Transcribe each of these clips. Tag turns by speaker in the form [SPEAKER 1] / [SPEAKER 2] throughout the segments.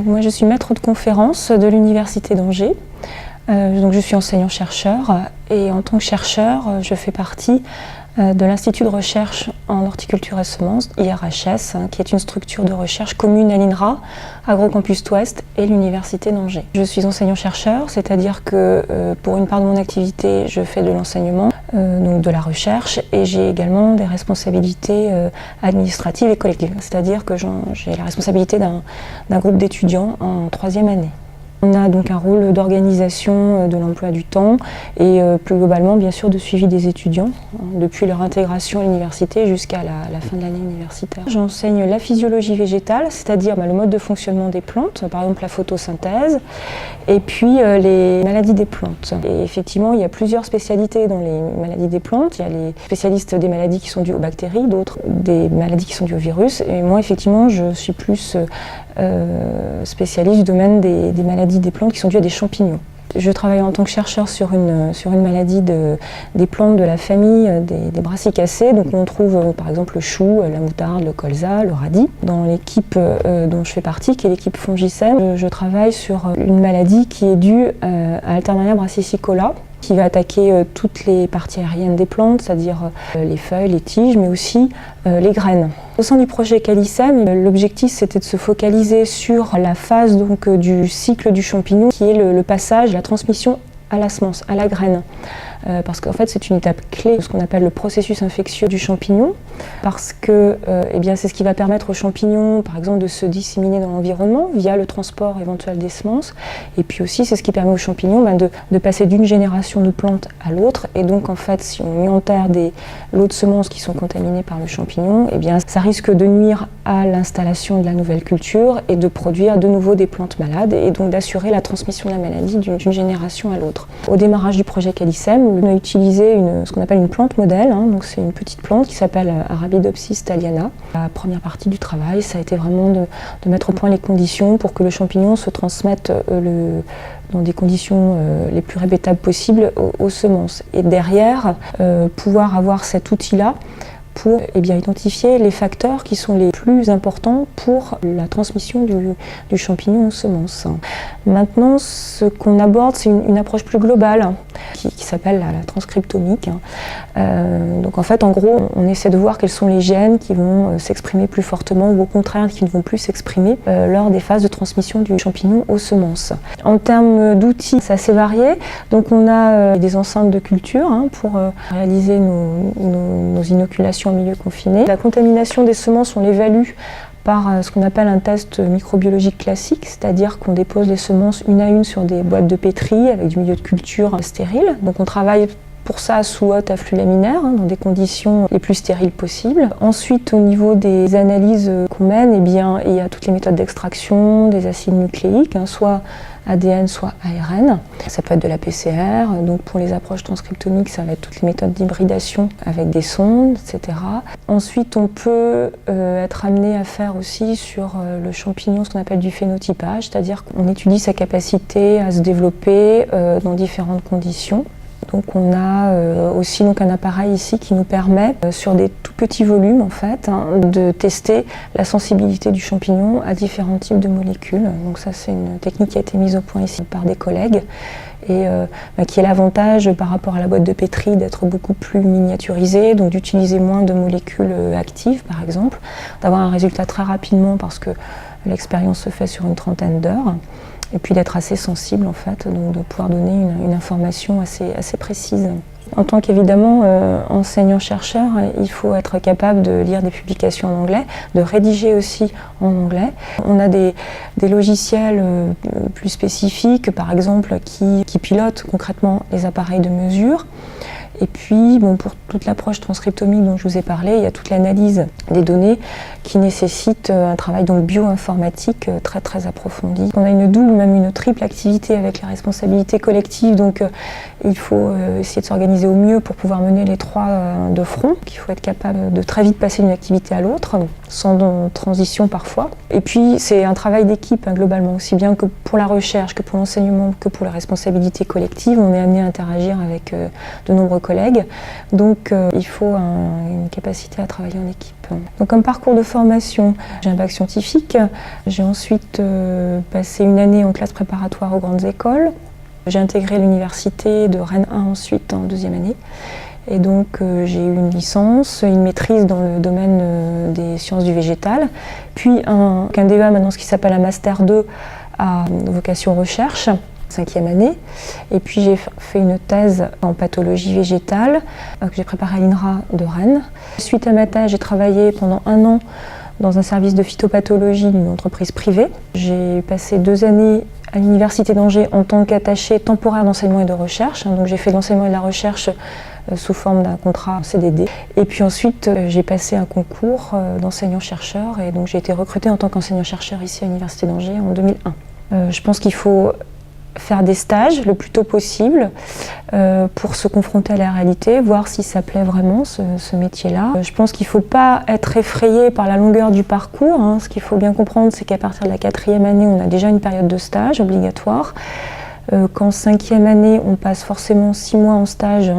[SPEAKER 1] Moi, je suis maître de conférence de l'Université d'Angers. Donc, je suis enseignant-chercheur et en tant que chercheur, je fais partie de l'Institut de recherche en horticulture et semences, IRHS, qui est une structure de recherche commune à l'INRA, Agrocampus Ouest et l'Université d'Angers. Je suis enseignant-chercheur, c'est-à-dire que pour une part de mon activité, je fais de l'enseignement, donc de la recherche, et j'ai également des responsabilités administratives et collectives, c'est-à-dire que j'ai la responsabilité d'un groupe d'étudiants en 3e année. On a donc un rôle d'organisation de l'emploi du temps et plus globalement bien sûr de suivi des étudiants depuis leur intégration à l'université jusqu'à la fin de l'année universitaire. J'enseigne la physiologie végétale, c'est-à-dire le mode de fonctionnement des plantes, par exemple la photosynthèse, et puis les maladies des plantes. Et effectivement, il y a plusieurs spécialités dans les maladies des plantes. Il y a les spécialistes des maladies qui sont dues aux bactéries, d'autres des maladies qui sont dues aux virus. Et moi, effectivement, je suis plus spécialiste du domaine des maladies des plantes qui sont dues à des champignons. Je travaille en tant que chercheur sur une maladie des plantes de la famille des brassicacées. Donc on trouve par exemple le chou, la moutarde, le colza, le radis. Dans l'équipe dont je fais partie, qui est l'équipe Fongicem, je travaille sur une maladie qui est due à Alternaria brassicicola, qui va attaquer toutes les parties aériennes des plantes, c'est-à-dire les feuilles, les tiges, mais aussi les graines. Au sein du projet Calicem, l'objectif c'était de se focaliser sur la phase donc, du cycle du champignon, qui est le passage, la transmission à la semence, à la graine. Parce qu'en fait c'est une étape clé de ce qu'on appelle le processus infectieux du champignon, parce que c'est ce qui va permettre aux champignons par exemple de se disséminer dans l'environnement via le transport éventuel des semences, et puis aussi c'est ce qui permet aux champignons de passer d'une génération de plantes à l'autre, et donc en fait si on y enterre des lots de semences qui sont contaminés par le champignon, ça risque de nuire à l'installation de la nouvelle culture et de produire de nouveau des plantes malades, et donc d'assurer la transmission de la maladie d'une génération à l'autre. Au démarrage du projet Calicem, on a utilisé ce qu'on appelle une plante modèle, donc c'est une petite plante qui s'appelle Arabidopsis thaliana. La première partie du travail, ça a été vraiment de mettre au point les conditions pour que le champignon se transmette dans des conditions les plus répétables possibles aux semences. Et derrière, pouvoir avoir cet outil-là pour identifier les facteurs qui sont les plus importants pour la transmission du champignon aux semences. Maintenant, ce qu'on aborde, c'est une approche plus globale qui s'appelle la transcriptomique. Donc en fait, en gros, on essaie de voir quels sont les gènes qui vont s'exprimer plus fortement ou au contraire qui ne vont plus s'exprimer lors des phases de transmission du champignon aux semences. En termes d'outils, c'est assez varié. Donc on a des enceintes de culture pour réaliser nos inoculations en milieu confiné. La contamination des semences, on l'évalue par ce qu'on appelle un test microbiologique classique, c'est-à-dire qu'on dépose les semences une à une sur des boîtes de pétri avec du milieu de culture stérile. Donc on travaille pour ça sous haute afflux laminaire, dans des conditions les plus stériles possibles. Ensuite, au niveau des analyses qu'on mène, il y a toutes les méthodes d'extraction des acides nucléiques, soit ADN, soit ARN. Ça peut être de la PCR, donc pour les approches transcriptomiques, ça va être toutes les méthodes d'hybridation avec des sondes, etc. Ensuite, on peut être amené à faire aussi sur le champignon ce qu'on appelle du phénotypage, c'est-à-dire qu'on étudie sa capacité à se développer dans différentes conditions. Donc on a aussi un appareil ici qui nous permet, sur des tout petits volumes en fait, de tester la sensibilité du champignon à différents types de molécules. Donc ça c'est une technique qui a été mise au point ici par des collègues et qui a l'avantage par rapport à la boîte de pétri d'être beaucoup plus miniaturisée, donc d'utiliser moins de molécules actives par exemple, d'avoir un résultat très rapidement parce que l'expérience se fait sur une 30aine d'heures. Et puis d'être assez sensible en fait, donc de pouvoir donner une information assez précise. En tant qu'évidemment enseignant-chercheur, il faut être capable de lire des publications en anglais, de rédiger aussi en anglais. On a des logiciels plus spécifiques, par exemple, qui pilotent concrètement les appareils de mesure. Et puis, pour toute l'approche transcriptomique dont je vous ai parlé, il y a toute l'analyse des données qui nécessite un travail bioinformatique très très approfondi. On a une double, même une triple activité avec les responsabilités collectives, donc il faut essayer de s'organiser au mieux pour pouvoir mener les trois de front. Il faut être capable de très vite passer d'une activité à l'autre, sans transition parfois. Et puis c'est un travail d'équipe globalement, aussi bien que pour la recherche, que pour l'enseignement, que pour la responsabilité collective. On est amené à interagir avec de nombreux collègues collègues. Donc il faut une capacité à travailler en équipe. Donc comme parcours de formation, j'ai un bac scientifique. J'ai ensuite passé une année en classe préparatoire aux grandes écoles. J'ai intégré l'université de Rennes 1 ensuite en deuxième année. Et donc j'ai eu une licence, une maîtrise dans le domaine des sciences du végétal, puis un DEA maintenant, ce qui s'appelle un Master 2 à vocation recherche, 5e année. Et puis j'ai fait une thèse en pathologie végétale que j'ai préparée à l'INRA de Rennes. Suite à ma thèse, j'ai travaillé pendant 1 an dans un service de phytopathologie d'une entreprise privée. J'ai passé 2 années à l'université d'Angers en tant qu'attachée temporaire d'enseignement et de recherche. Donc j'ai fait de l'enseignement et de la recherche sous forme d'un contrat CDD. Et puis ensuite, j'ai passé un concours d'enseignant-chercheur et donc j'ai été recrutée en tant qu'enseignant-chercheur ici à l'université d'Angers en 2001. Je pense qu'il faut faire des stages le plus tôt possible pour se confronter à la réalité, voir si ça plaît vraiment ce métier-là. Je pense qu'il ne faut pas être effrayé par la longueur du parcours. Ce qu'il faut bien comprendre, c'est qu'à partir de la 4e année, on a déjà une période de stage obligatoire. Qu'en 5e année, on passe forcément 6 mois en stage,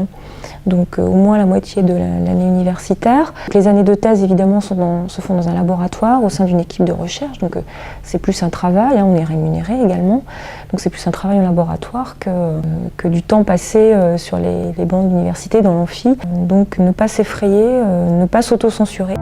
[SPEAKER 1] donc au moins la moitié de l'année universitaire. Les années de thèse, évidemment, se font dans un laboratoire au sein d'une équipe de recherche, donc c'est plus un travail, on est rémunéré également, donc c'est plus un travail en laboratoire que du temps passé sur les bancs de l'université, dans l'amphi. Donc ne pas s'effrayer, ne pas s'auto-censurer.